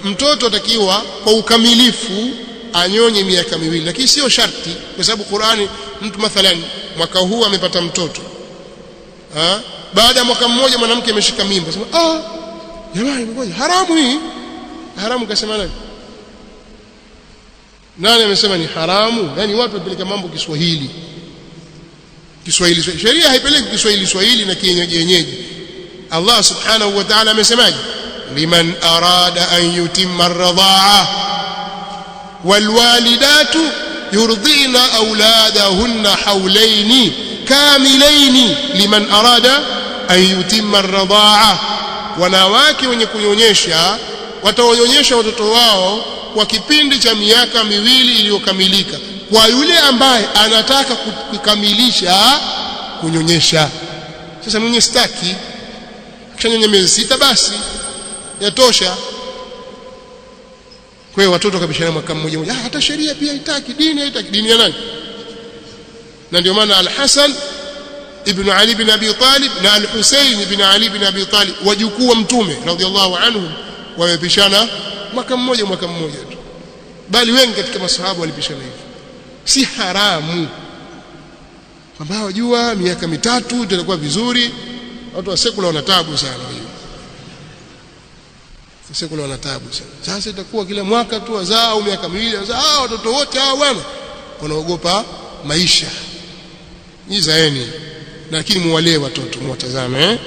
Mtoto atakiwa kwa ukamilifu anyonye miaka miwili, lakini sio sharti, kwa sababu Qur'ani, mtu mathalan mwaka huu amepata mtoto, baada ya mwaka mmoja mwanamke ameshika mimba, sema jamani, ngoja, haramu hii. Haramu kasema nani? Nani amesema ni haramu? Yani watu wapeleka mambo Kiswahili. Sheria haipeleki Kiswahili na kienyeji. Allah subhanahu wa ta'ala amesemaje? liman arada an yutimma ar-radha'a والوالدات يرضين أولادهن حولين كاملين لمن أراد أن يتم الرضاعة. wanawake wenye kunyonyesha wataonyonyesha watoto wao kwa kipindi cha miaka miwili iliyokamilika, kwa yule ambaye anataka kukamilisha kunyonyesha. Sasa mwenye staki akishanyonya miezi 6 basi yatosha. Kwa hiyo watoto kabishana mwaka mmoja, hata sheria pia haitaki, dini haitaki. Dini ya nani? Na ndio maana Al-Hasan ibn Ali ibn Abi Talib na Al-Husayn ibn Ali ibn Abi Talib, wajukuu wa Mtume radhiallahu anhum, wamepishana mwaka mmoja tu, bali wengi katika masahaba walipishana hivyo. Si haramu kwamba wajua miaka 3 itakuwa vizuri. Watu wa sekula wana taabu sana hiyo. Sekula wana taabu sana. Sasa itakuwa kila mwaka tu wazaa au miaka miwili wazaa, watoto wote hao bwana wanaogopa maisha. Nizaeni, lakini muwalee watoto, muwatazame